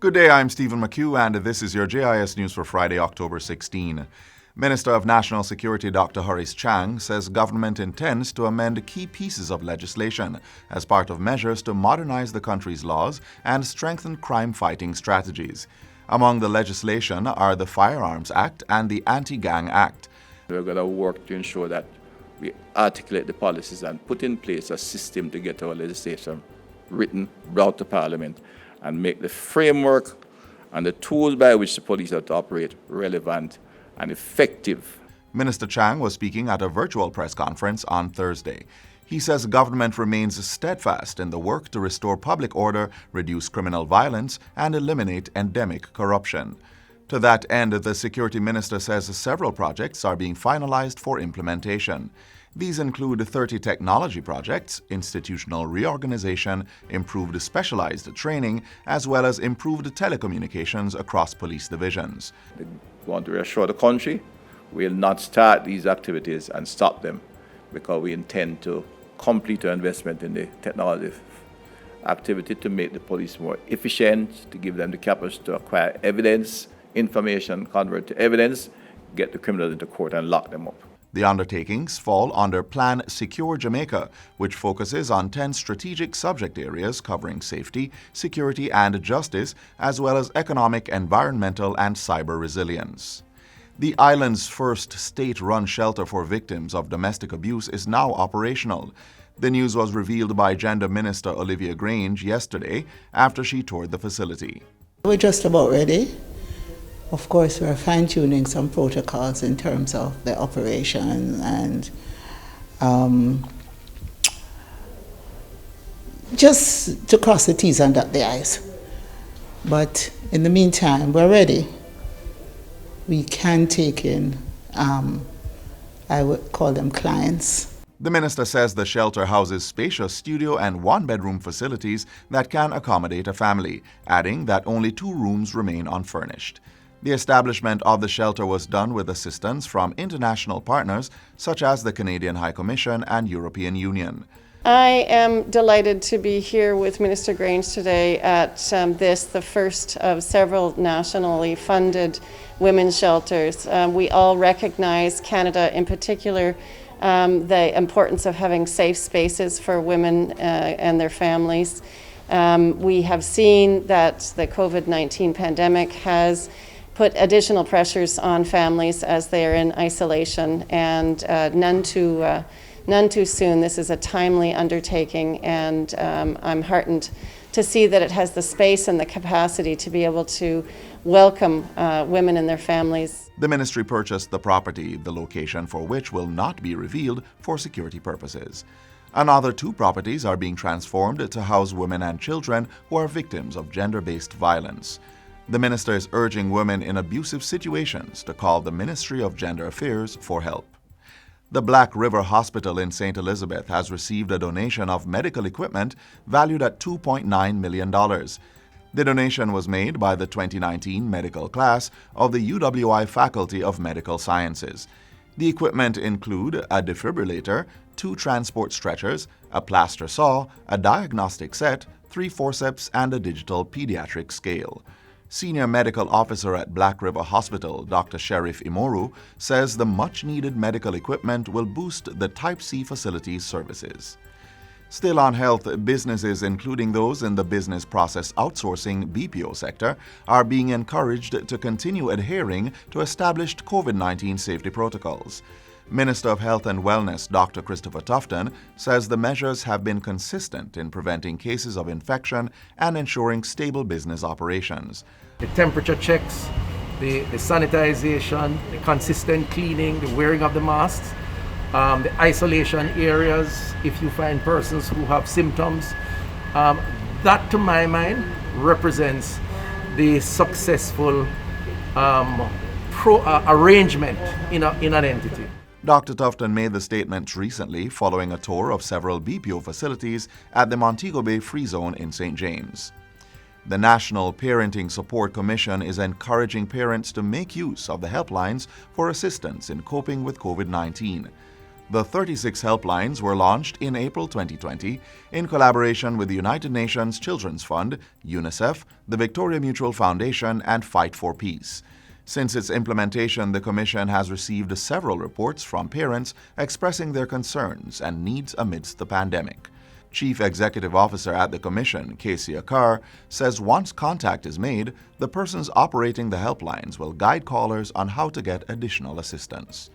Good day, I'm Stephen McHugh, and this is your JIS News for Friday, October 16. Minister of National Security Dr. Horace Chang says government intends to amend key pieces of legislation as part of measures to modernize the country's laws and strengthen crime-fighting strategies. Among the legislation are the Firearms Act and the Anti-Gang Act. We're going to work to ensure that we articulate the policies and put in place a system to get our legislation written, brought to Parliament, and make the framework and the tools by which the police have to operate relevant and effective. Minister Chang was speaking at a virtual press conference on Thursday. He says government remains steadfast in the work to restore public order, reduce criminal violence, and eliminate endemic corruption. To that end, the security minister says several projects are being finalized for implementation. These include 30 technology projects, institutional reorganization, improved specialized training, as well as improved telecommunications across police divisions. We want to reassure the country we'll not start these activities and stop them, because we intend to complete our investment in the technology activity to make the police more efficient, to give them the capacity to acquire evidence, information, convert to evidence, get the criminals into court and lock them up. The undertakings fall under Plan Secure Jamaica, which focuses on 10 strategic subject areas covering safety, security, and justice, as well as economic, environmental, and cyber resilience. The island's first state-run shelter for victims of domestic abuse is now operational. The news was revealed by Gender Minister Olivia Grange yesterday after she toured the facility. We're just about ready. Of course, we're fine-tuning some protocols in terms of the operation and just to cross the T's and dot the I's. But in the meantime, we're ready. We can take in, I would call them clients. The minister says the shelter houses spacious studio and one-bedroom facilities that can accommodate a family, adding that only 2 rooms remain unfurnished. The establishment of the shelter was done with assistance from international partners such as the Canadian High Commission and European Union. I am delighted to be here with Minister Grange today at the first of several nationally funded women's shelters. We all recognize, Canada in particular, the importance of having safe spaces for women and their families. We have seen that the COVID-19 pandemic has put additional pressures on families as they are in isolation, and none too soon. This is a timely undertaking, and I'm heartened to see that it has the space and the capacity to be able to welcome women and their families. The ministry purchased the property, the location for which will not be revealed for security purposes. Another 2 properties are being transformed to house women and children who are victims of gender-based violence. The minister is urging women in abusive situations to call the Ministry of Gender Affairs for help. The Black River Hospital in St. Elizabeth has received a donation of medical equipment valued at $2.9 million. The donation was made by the 2019 medical class of the UWI Faculty of Medical Sciences. The equipment include a defibrillator, 2 transport stretchers, a plaster saw, a diagnostic set, 3 forceps, and a digital pediatric scale. Senior Medical Officer at Black River Hospital, Dr. Sheriff Imoru, says the much-needed medical equipment will boost the Type C facility's services. Still on health, businesses, including those in the business process outsourcing BPO sector, are being encouraged to continue adhering to established COVID-19 safety protocols. Minister of Health and Wellness Dr. Christopher Tufton says the measures have been consistent in preventing cases of infection and ensuring stable business operations. The temperature checks, the sanitization, the consistent cleaning, the wearing of the masks, the isolation areas if you find persons who have symptoms. That, to my mind, represents the successful arrangement in an entity. Dr. Tufton made the statement recently following a tour of several BPO facilities at the Montego Bay Free Zone in St. James. The National Parenting Support Commission is encouraging parents to make use of the helplines for assistance in coping with COVID-19. The 36 helplines were launched in April 2020 in collaboration with the United Nations Children's Fund, UNICEF, the Victoria Mutual Foundation, and Fight for Peace. Since its implementation, the Commission has received several reports from parents expressing their concerns and needs amidst the pandemic. Chief Executive Officer at the Commission, Casey Akar, says once contact is made, the persons operating the helplines will guide callers on how to get additional assistance.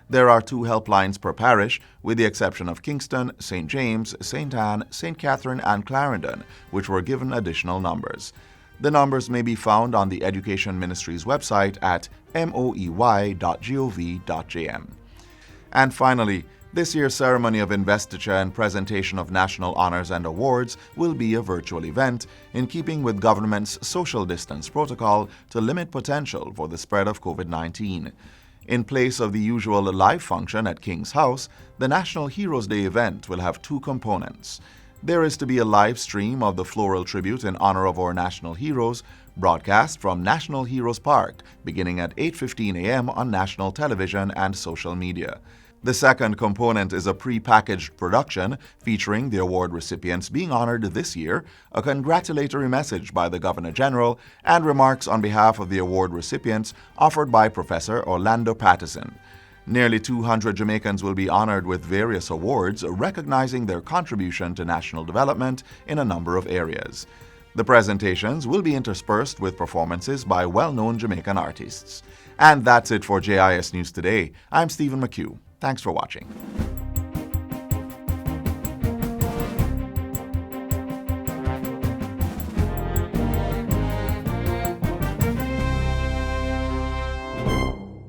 There are 2 helplines per parish, with the exception of Kingston, St. James, St. Anne, St. Catherine, and Clarendon, which were given additional numbers. The numbers may be found on the Education Ministry's website at moey.gov.jm. And finally, this year's ceremony of investiture and presentation of national honors and awards will be a virtual event in keeping with government's social distance protocol to limit potential for the spread of COVID-19. In place of the usual live function at King's House, the National Heroes Day event will have 2 components. There is to be a live stream of the floral tribute in honor of our national heroes, broadcast from National Heroes Park, beginning at 8:15 a.m. on national television and social media. The second component is a pre-packaged production featuring the award recipients being honored this year, a congratulatory message by the Governor-General, and remarks on behalf of the award recipients offered by Professor Orlando Patterson. Nearly 200 Jamaicans will be honored with various awards recognizing their contribution to national development in a number of areas. The presentations will be interspersed with performances by well-known Jamaican artists. And that's it for JIS News Today. I'm Stephen McHugh. Thanks for watching.